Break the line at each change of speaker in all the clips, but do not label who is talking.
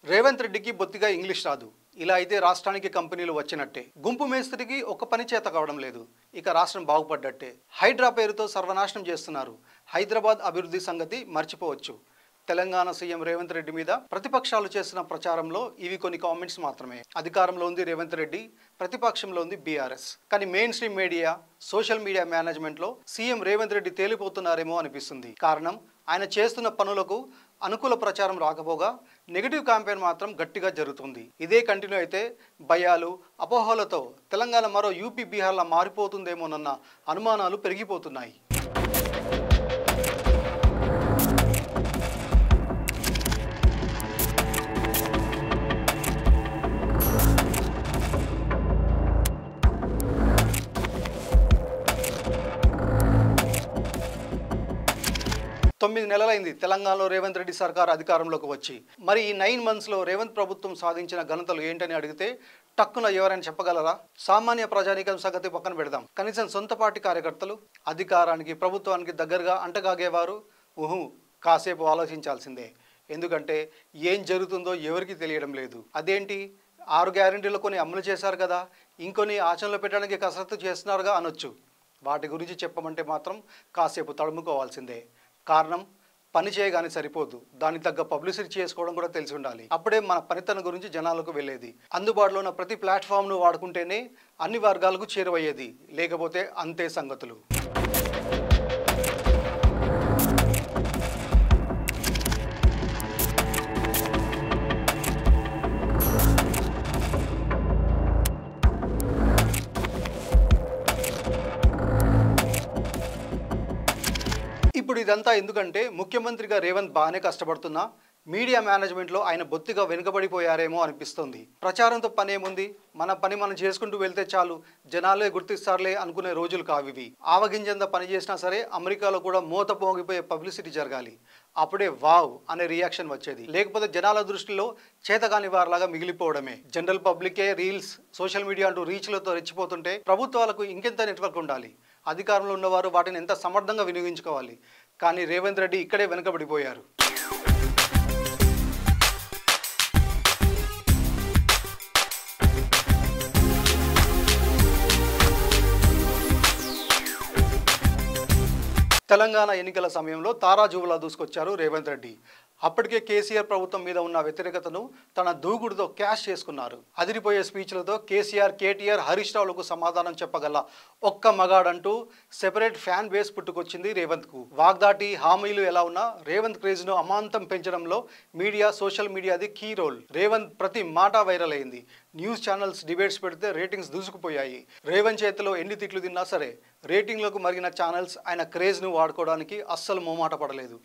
రేవంత్ రెడ్డికి బొత్తిగా ఇంగ్లీష్ రాదు. ఇలా అయితే రాష్ట్రానికి కంపెనీలు వచ్చినట్టే. గుంపు మేస్త్రికి ఒక్క పని చేత కావడం లేదు. ఇక రాష్ట్రం బాగుపడ్డట్టే. హైడ్రా పేరుతో సర్వనాశనం చేస్తున్నారు. హైదరాబాద్ అభివృద్ధి సంగతి మర్చిపోవచ్చు. తెలంగాణ సీఎం రేవంత్ రెడ్డి మీద ప్రతిపక్షాలు చేస్తున్న ప్రచారంలో ఇవి కొన్ని కామెంట్స్ మాత్రమే. అధికారంలో ఉంది రేవంత్ రెడ్డి, ప్రతిపక్షంలో ఉంది బీఆర్ఎస్. కానీ main stream media, social media మేనేజ్మెంట్లో సీఎం రేవంత్ రెడ్డి తేలిపోతున్నారేమో అనిపిస్తుంది. కారణం, ఆయన చేస్తున్న పనులకు అనుకూల ప్రచారం రాకపోగా నెగిటివ్ క్యాంపెయిన్ మాత్రం గట్టిగా జరుగుతుంది. ఇదే కంటిన్యూ అయితే భయాలు, అపోహలతో తెలంగాణ మరో యూపీ, బీహార్లా మారిపోతుందేమోనన్న అనుమానాలు పెరిగిపోతున్నాయి. తొమ్మిది నెలలైంది తెలంగాణలో రేవంత్ రెడ్డి సర్కార్ అధికారంలోకి వచ్చి. మరి ఈ 9 monthsలో రేవంత్ ప్రభుత్వం సాధించిన ఘనతలు ఏంటని అడిగితే టక్కున ఎవరైనా చెప్పగలరా? సామాన్య ప్రజానీకం సంగతి పక్కన పెడదాం. కనీసం సొంత పార్టీ కార్యకర్తలు, అధికారానికి ప్రభుత్వానికి దగ్గరగా అంటగాగేవారు కాసేపు ఆలోచించాల్సిందే. ఎందుకంటే ఏం జరుగుతుందో ఎవరికి తెలియడం లేదు. అదేంటి, 6 గ్యారెంటీలు కొన్ని అమలు చేశారు కదా, ఇంకొన్ని ఆచరణలో పెట్టడానికి కసరత్తు చేస్తున్నారుగా అనొచ్చు. వాటి గురించి చెప్పమంటే మాత్రం కాసేపు తడుముకోవాల్సిందే. కారణం, పని చేయగానే సరిపోదు, దానికి తగ్గ పబ్లిసిటీ చేసుకోవడం కూడా తెలిసి ఉండాలి. అప్పుడే మన పనితనం గురించి జనాలకు వెళ్ళేది. అందుబాటులో ఉన్న ప్రతి ప్లాట్ఫామ్ను వాడుకుంటేనే అన్ని వర్గాలకు చేరువయ్యేది. లేకపోతే అంతే సంగతులు. ఇప్పుడు ఇదంతా ఎందుకంటే ముఖ్యమంత్రిగా రేవంత్ బాగానే కష్టపడుతున్నా మీడియా మేనేజ్మెంట్లో ఆయన బొత్తిగా వెనుకబడిపోయారేమో అనిపిస్తుంది. ప్రచారంతో పని ఏముంది, మన పని మనం చేసుకుంటూ వెళ్తే చాలు, జనాలే గుర్తిస్తారులే అనుకునే రోజులు కావివి. ఆవగింజంత పని చేసినా సరే అమెరికాలో కూడా మూత పోగిపోయే పబ్లిసిటీ జరగాలి. అప్పుడే వావ్ అనే రియాక్షన్ వచ్చేది. లేకపోతే జనాల దృష్టిలో చేతగాని వారిలాగా మిగిలిపోవడమే. జనరల్ పబ్లికే రీల్స్, సోషల్ మీడియా అంటూ రీచ్లతో రెచ్చిపోతుంటే ప్రభుత్వాలకు ఇంకెంత నెట్వర్క్ ఉండాలి. అధికారంలో ఉన్నవారు వాటిని ఎంత సమర్థంగా వినియోగించుకోవాలి. కానీ రేవంత్ రెడ్డి ఇక్కడే వెనుకబడిపోయారు. తెలంగాణ ఎన్నికల సమయంలో తారాజువులా దూసుకొచ్చారు రేవంత్ రెడ్డి. అప్పటికే కేసీఆర్ ప్రభుత్వం మీద ఉన్న వ్యతిరేకతను తన దూకుడుతో క్యాష్ చేసుకున్నారు. అదిరిపోయే స్పీచ్లతో కేసీఆర్, కేటీఆర్, హరీష్ రావులకు సమాధానం చెప్పగల ఒక్క మగాడంటూ సెపరేట్ ఫ్యాన్ బేస్ పుట్టుకొచ్చింది రేవంత్కు. వాగ్దాటి, హామీలు ఎలా ఉన్నా రేవంత్ క్రేజ్ను అమాంతం పెంచడంలో మీడియా, సోషల్ మీడియాది కీ రోల్. రేవంత్ ప్రతి మాట వైరల్ అయింది. న్యూస్ ఛానల్స్ డిబేట్స్ పెడితే రేటింగ్స్ దూసుకుపోయాయి. రేవంత్ చేతిలో ఎన్ని తిట్లు తిన్నా సరే రేటింగ్లకు మరిగిన ఛానల్స్ ఆయన క్రేజ్ను వాడుకోవడానికి అస్సలు మొహమాట పడలేదు.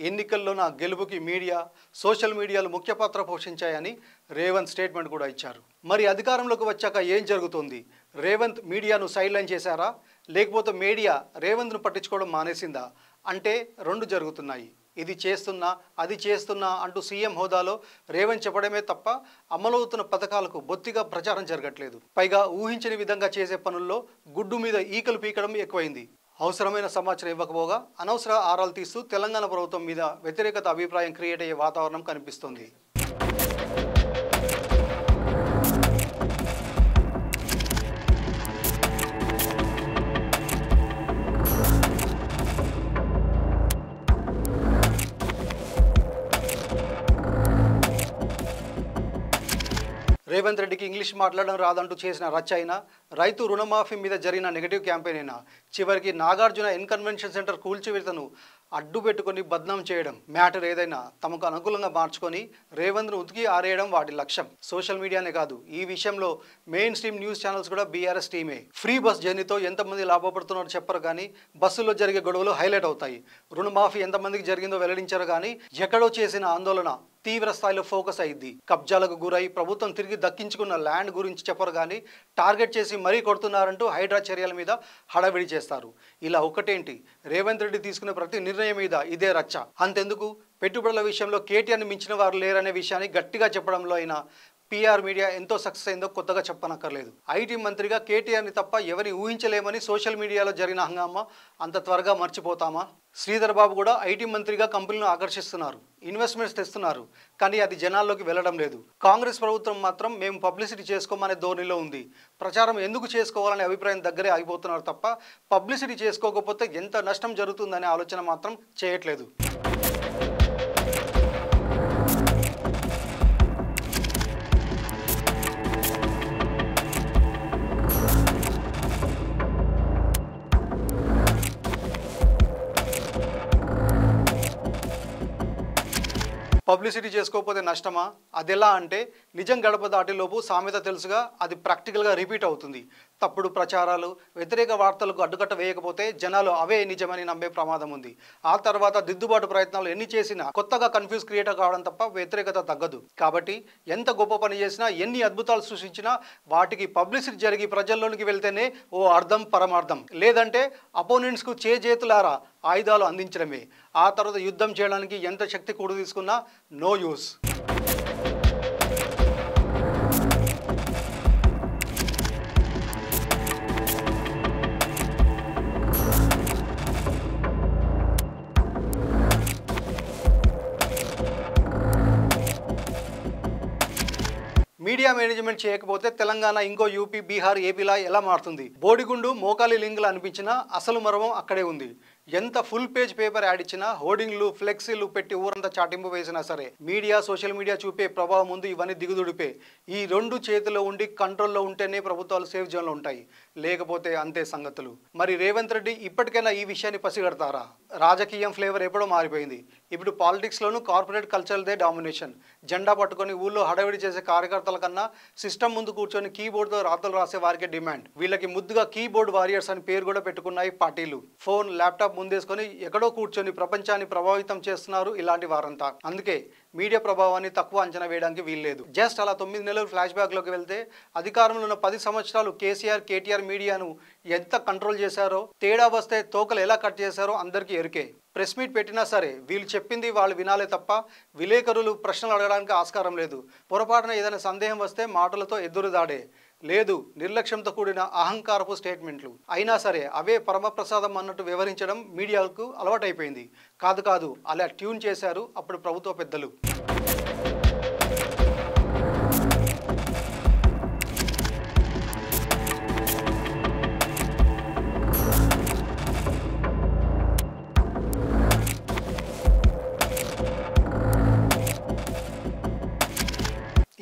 ఎన్నికల్లో నా గెలుపుకి మీడియా, సోషల్ మీడియాలు ముఖ్య పాత్ర పోషించాయని రేవంత్ స్టేట్మెంట్ కూడా ఇచ్చారు. మరి అధికారంలోకి వచ్చాక ఏం జరుగుతుంది? రేవంత్ మీడియాను సైడ్ లైన్ చేశారా, లేకపోతే మీడియా రేవంత్ను పట్టించుకోవడం మానేసిందా అంటే 2 జరుగుతున్నాయి. ఇది చేస్తున్నా, అది చేస్తున్నా అంటూ సీఎం హోదాలో రేవంత్ చెప్పడమే తప్ప అమలవుతున్న పథకాలకు బొత్తిగా ప్రచారం జరగట్లేదు. పైగా ఊహించని విధంగా చేసే పనుల్లో గుడ్డు మీద ఈకలు పీకడం ఎక్కువైంది. అవసరమైన సమాచారం ఇవ్వకపోగా అనవసర ఆరాలు తీస్తూ తెలంగాణ ప్రభుత్వం మీద వ్యతిరేకత అభిప్రాయం క్రియేట్ అయ్యే వాతావరణం కనిపిస్తుంది. రేవంత్ రెడ్డికి ఇంగ్లీష్ మాట్లాడడం రాదంటూ చేసిన రచ్చ అయినా, రైతు రుణమాఫీ మీద జరిగిన నెగిటివ్ క్యాంపెయిన్ అయినా, చివరికి నాగార్జున కన్వెన్షన్ సెంటర్ కూల్చివేతను అడ్డు పెట్టుకొని బద్నాం చేయడం, మ్యాటర్ ఏదైనా తమకు అనుకూలంగా మార్చుకొని రేవంత్ను ఉతికి ఆరేయడం వాటి లక్ష్యం. సోషల్ మీడియానే కాదు, ఈ విషయంలో మెయిన్ స్ట్రీమ్ న్యూస్ ఛానల్స్ కూడా బీఆర్ఎస్ టీమే. ఫ్రీ బస్ జర్నీతో ఎంతమంది లాభపడుతున్నారో చెప్పరు కానీ బస్సులో జరిగే గొడవలు హైలైట్ అవుతాయి. రుణమాఫీ ఎంతమందికి జరిగిందో వెల్లడించారు కానీ ఎక్కడో చేసిన ఆందోళన తీవ్ర స్థాయిలో ఫోకస్ అయింది. కబ్జాలకు గురై ప్రభుత్వం తిరిగి దక్కించుకున్న ల్యాండ్ గురించి చెప్పరు కానీ టార్గెట్ చేసి మరీ కొడుతున్నారంటూ హైడ్రా చర్యల మీద హడావిడి చేస్తారు. ఇలా ఒకటేంటి, రేవంత్ రెడ్డి తీసుకునే ప్రతి నిర్ణయం మీద ఇదే రచ్చ. అంతెందుకు, పెట్టుబడుల విషయంలో కేటీఆర్ని మించిన వారు లేరనే విషయాన్ని గట్టిగా చెప్పడంలో అయినా పిఆర్ మీడియా ఎంతో సక్సెస్ అయిందో కొత్తగా చెప్పనక్కర్లేదు. ఐటీ మంత్రిగా కేటీఆర్ని తప్ప ఎవరిని ఊహించలేమని సోషల్ మీడియాలో జరిగిన హంగామా అంత త్వరగా మర్చిపోతామా? శ్రీధర్ బాబు కూడా ఐటీ మంత్రిగా కంపెనీలను ఆకర్షిస్తున్నారు, ఇన్వెస్ట్మెంట్స్ తెస్తున్నారు, కానీ అది జనాల్లోకి వెళ్ళడం లేదు. కాంగ్రెస్ ప్రభుత్వం మాత్రం మేము పబ్లిసిటీ చేసుకోమనే ధోరణిలో ఉంది. ప్రచారం ఎందుకు చేసుకోవాలనే అభిప్రాయం దగ్గరే ఆగిపోతున్నారు తప్ప పబ్లిసిటీ చేసుకోకపోతే ఎంత నష్టం జరుగుతుందనే ఆలోచన మాత్రం చేయట్లేదు. పబ్లిసిటీ చేసుకోకపోతే నష్టమా? అదెలా అంటే నిజం గడప దాటిలోపు సామెత తెలుసుగా, అది ప్రాక్టికల్గా రిపీట్ అవుతుంది. తప్పుడు ప్రచారాలు, వ్యతిరేక వార్తలకు అడ్డుకట్ట వేయకపోతే జనాలు అవే నిజమని నమ్మే ప్రమాదం ఉంది. ఆ తర్వాత దిద్దుబాటు ప్రయత్నాలు ఎన్ని చేసినా కొత్తగా కన్ఫ్యూజ్ క్రియేట్ కావడం తప్ప వ్యతిరేకత తగ్గదు. కాబట్టి ఎంత గొప్ప పని చేసినా, ఎన్ని అద్భుతాలు సృష్టించినా వాటికి పబ్లిసిటీ జరిగి ప్రజల్లోనికి వెళ్తేనే ఓ అర్థం పరమార్థం. లేదంటే అపోనెంట్స్కు చేతులారా ఆయుధాలు అందించడమే. ఆ తర్వాత యుద్ధం చేయడానికి ఎంత శక్తి కూడు తీసుకున్నా నో యూస్. మీడియా మేనేజ్మెంట్ చేయకపోతే తెలంగాణ ఇంకో యూపీ, బీహార్, ఏపీలా ఎలా మారుతుంది? బోడిగుండు, మోకాలి లింగులు అనిపించినా అసలు మర్మం అక్కడే ఉంది. ఎంత ఫుల్ పేజ్ పేపర్ యాడ్ ఇచ్చినా, హోర్డింగ్లు, ఫ్లెక్సీలు పెట్టి ఊరంతా చాటింపు వేసినా సరే మీడియా, సోషల్ మీడియా చూపే ప్రభావం ముందు ఇవన్నీ దిగుదుడిపే. ఈ రెండు చేతిలో ఉండి కంట్రోల్లో ఉంటేనే ప్రభుత్వాలు సేఫ్ జోన్లో ఉంటాయి, లేకపోతే అంతే సంగతులు. మరి రేవంత్ రెడ్డి ఇప్పటికైనా ఈ విషయాన్ని పసిగడతారా? రాజకీయం ఫ్లేవర్ ఎప్పుడో మారిపోయింది. ఇప్పుడు పాలిటిక్స్లోనూ కార్పొరేట్ కల్చర్దే డామినేషన్. జెండా పట్టుకొని ఊళ్ళో హడావిడి చేసే కార్యకర్తల కన్నా సిస్టమ్ ముందు కూర్చొని కీబోర్డ్తో రాతలు రాసే వారికే డిమాండ్. వీళ్ళకి ముద్దుగా కీబోర్డ్ వారియర్స్ అని పేరు కూడా పెట్టుకున్నాయి పార్టీలు. ఫోన్, ల్యాప్టాప్ ముందేసుకొని ఎక్కడో కూర్చొని ప్రపంచాన్ని ప్రభావితం చేస్తున్నారు ఇలాంటి వారంతా. అందుకే మీడియా ప్రభావాన్ని తక్కువ అంచనా వేయడానికి వీల్లేదు. జస్ట్ అలా 9 నెలలు ఫ్లాష్ బ్యాక్లోకి వెళ్తే అధికారంలో ఉన్న 10 సంవత్సరాలు కేసీఆర్, కేటీఆర్ మీడియాను ఎంత కంట్రోల్ చేశారో, తేడా వస్తే తోకలు ఎలా కట్ చేశారో అందరికీ ఎరుకే. ప్రెస్ మీట్ పెట్టినా సరే వీళ్ళు చెప్పింది వాళ్ళు వినాలే తప్ప విలేకరులు ప్రశ్నలు అడగడానికి ఆస్కారం లేదు. పొరపాటున ఏదైనా సందేహం వస్తే మాటలతో ఎదురుదాడే లేదు, నిర్లక్ష్యంతో కూడిన అహంకారపు స్టేట్మెంట్లు. అయినా సరే అవే పరమప్రసాదం అన్నట్టు వివరించడం మీడియాకు అలవాటైపోయింది. కాదు అలా ట్యూన్ చేశారు అప్పుడు ప్రభుత్వ పెద్దలు.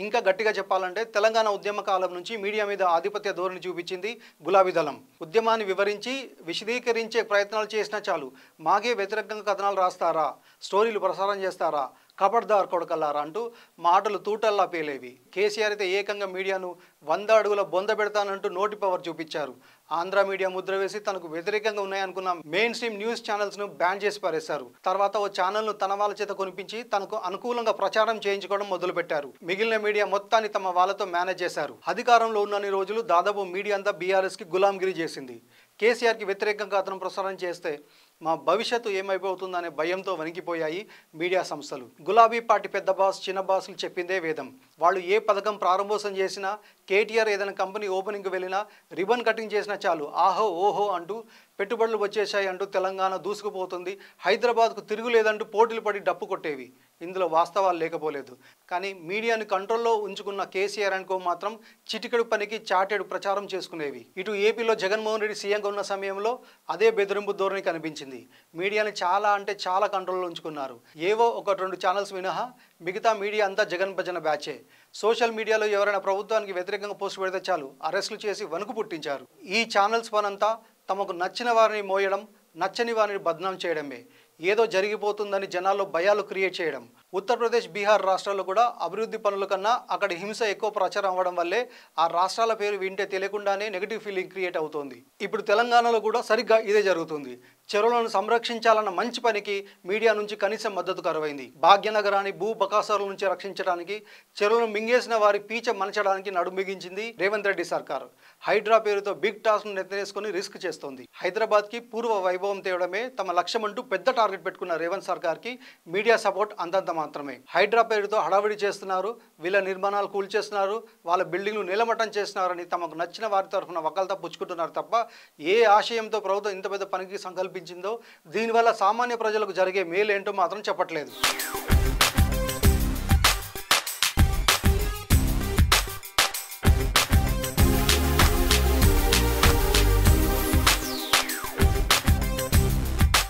ఇంకా గట్టిగా చెప్పాలంటే తెలంగాణ ఉద్యమ కాలం నుంచి మీడియా మీద ఆధిపత్య ధోరణి చూపించింది గులాబీ దళం. ఉద్యమాన్ని వివరించి విశదీకరించే ప్రయత్నాలు చేసినా చాలు, మాకే వ్యతిరేకంగా కథనాలు రాస్తారా, స్టోరీలు ప్రసారం చేస్తారా, కబడ్దార్ కొడకల్లారా అంటూ మాటలు తూటల్లా పేలేవి. కేసీఆర్ అయితే ఏకంగా మీడియాను 100 అడుగుల బొంద పెడతానంటూ నోటి పవర్ చూపించారు. ఆంధ్ర మీడియా ముద్ర వేసి తనకు వ్యతిరేకంగా ఉన్నాయనుకున్న మెయిన్ స్ట్రీమ్ న్యూస్ ఛానల్స్ను బ్యాన్ చేసి పారేశారు. తర్వాత ఓ ఛానల్ను తన వాళ్ళ చేత కొనిపించి తనకు అనుకూలంగా ప్రచారం చేయించుకోవడం మొదలుపెట్టారు. మిగిలిన మీడియా మొత్తాన్ని తమ వాళ్ళతో మేనేజ్ చేశారు. అధికారంలో ఉన్నన్ని రోజులు దాదాపు మీడియా అంతా బీఆర్ఎస్కి గులాంగిరి చేసింది. కేసీఆర్కి వ్యతిరేకంగా అతను ప్రసారం చేస్తే మా భవిష్యత్తు ఏమైపోతుందనే భయంతో వణికిపోయాయి మీడియా సంస్థలు. గులాబీ పార్టీ పెద్ద బాస్, చిన్న బాసులు చెప్పిందే వేదం. వాళ్ళు ఏ పథకం ప్రారంభోత్సవం చేసినా, కేటీఆర్ ఏదైనా కంపెనీ ఓపెనింగ్కి వెళ్ళినా, రిబన్ కటింగ్ చేసినా చాలు ఆహో ఓహో అంటూ పెట్టుబడులు వచ్చేశాయి అంటూ తెలంగాణ దూసుకుపోతుంది, హైదరాబాద్కు తిరుగులేదంటూ పోటీలు పడి డప్పు కొట్టేవి. ఇందులో వాస్తవాలు లేకపోలేదు. కానీ మీడియాని కంట్రోల్లో ఉంచుకున్న కేసీఆర్ అనుకో మాత్రం చిటికెడు పనికి చాటెడు ప్రచారం చేసుకునేవి. ఇటు ఏపీలో జగన్మోహన్ రెడ్డి సీఎంగా ఉన్న సమయంలో అదే బెదిరింపు ధోరణి కనిపించింది. మీడియాని చాలా అంటే చాలా కంట్రోల్లో ఉంచుకున్నారు. ఏవో 1-2 ఛానల్స్ మినహా మిగతా మీడియా అంతా జగన్ భజన బ్యాచే. సోషల్ మీడియాలో ఎవరైనా ప్రభుత్వానికి వ్యతిరేకంగా పోస్ట్ పెడితే చాలు అరెస్టులు చేసి వణుకు పుట్టించారు. ఈ ఛానల్స్ పనంతా తమకు నచ్చిన వారిని మోయడం, నచ్చని వారిని బద్నాం చేయడమే. ఏదో జరిగిపోతుందని జనాల్లో భయాలు క్రియేట్ చేయడం. ఉత్తరప్రదేశ్, బీహార్ రాష్ట్రాల్లో కూడా అభివృద్ధి పనుల కన్నా అక్కడ హింస ఎక్కువ ప్రచారం అవ్వడం వల్లే ఆ రాష్ట్రాల పేరు వింటే తెలియకుండానే నెగిటివ్ ఫీలింగ్ క్రియేట్ అవుతోంది. ఇప్పుడు తెలంగాణలో కూడా సరిగ్గా ఇదే జరుగుతుంది. చెరువులను సంరక్షించాలన్న మంచి పనికి మీడియా నుంచి కనీసం మద్దతు కరువైంది. భాగ్యనగరాన్ని భూ బకాసురుల నుంచి రక్షించడానికి, చెరువులను మింగేసిన వారి పీచ మనచడానికి నడుమిగించింది రేవంత్ రెడ్డి సర్కారు. హైడ్రా పేరుతో బిగ్ టాస్క్ ను నెత్తనేసుకుని రిస్క్ చేస్తోంది. హైదరాబాద్ కి పూర్వ వైభవం తేవడమే తమ లక్ష్యమంటూ పెద్ద టార్గెట్ పెట్టుకున్న రేవంత్ సర్కార్ కి మీడియా సపోర్ట్ అంతంత మాత్రమే. హైడ్రా పేరుతో హడావిడి చేస్తున్నారు, వీళ్ళ నిర్మాణాలు కూల్చేస్తున్నారు, వాళ్ళ బిల్డింగ్లు నిలమట్టం చేస్తున్నారని తమకు నచ్చిన వారి తరఫున వకాల్తా పుచ్చుకుంటున్నారు తప్ప ఏ ఆశయంతో ప్రభుత్వం ఇంత పెద్ద పనికి సంకల్పించిందో, దీనివల్ల సామాన్య ప్రజలకు జరిగే మేలేంటో మాత్రం చెప్పట్లేదు.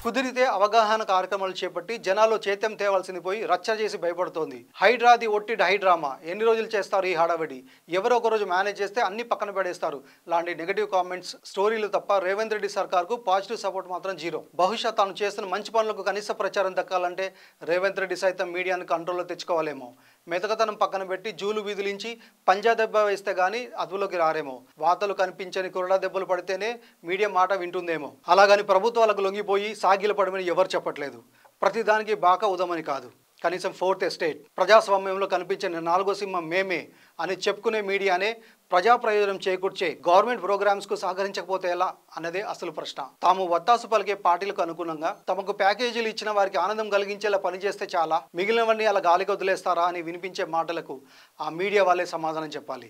కుదిరితే అవగాహన కార్యక్రమాలు చేపట్టి జనాల్లో చైత్యం తేవాల్సింది పోయి రచ్చ చేసి భయపడుతోంది. హైడ్రాది ఒట్టిడ్ హైడ్రామా, ఎన్ని రోజులు చేస్తారు ఈ హడావిడి, ఎవరో ఒక రోజు మేనేజ్ చేస్తే అన్ని పక్కన పడేస్తారు లాంటి నెగటివ్ కామెంట్స్, స్టోరీలు తప్ప రేవంత్ రెడ్డి సర్కార్కు పాజిటివ్ సపోర్ట్ మాత్రం జీరో. బహుశా తాను చేస్తున్న మంచి పనులకు కనీస ప్రచారం దక్కాలంటే రేవంత్ రెడ్డి సైతం మీడియాను కంట్రోల్లో తెచ్చుకోవాలేమో. మెతకతనం పక్కన పెట్టి జూలు వీధులించి పంజా దెబ్బ వేస్తే గానీ అదుపులోకి రారేమో. వార్తలు కనిపించని కొరడా దెబ్బలు పడితేనే మీడియా మాట వింటుందేమో. అలాగని ప్రభుత్వాలకు లొంగిపోయి సాగిల పడమని ఎవరు చెప్పట్లేదు. ప్రతిదానికి బాకా ఉదమని కాదు. కనీసం ఫోర్త్ ఎస్టేట్, ప్రజాస్వామ్యంలో కనిపించిన నాలుగో సింహం మేమే అని చెప్పుకునే మీడియానే ప్రజా ప్రయోజనం చేకూర్చే గవర్నమెంట్ ప్రోగ్రామ్స్కు సహకరించకపోతే ఎలా అన్నదే అసలు ప్రశ్న. తాము వత్తాసు పలికే పార్టీలకు అనుగుణంగా తమకు ప్యాకేజీలు ఇచ్చిన వారికి ఆనందం కలిగించేలా పనిచేస్తే చాలా, మిగిలినవన్నీ అలా గాలికి వదిలేస్తారా అని వినిపించే మాటలకు ఆ మీడియా వాళ్ళే సమాధానం చెప్పాలి.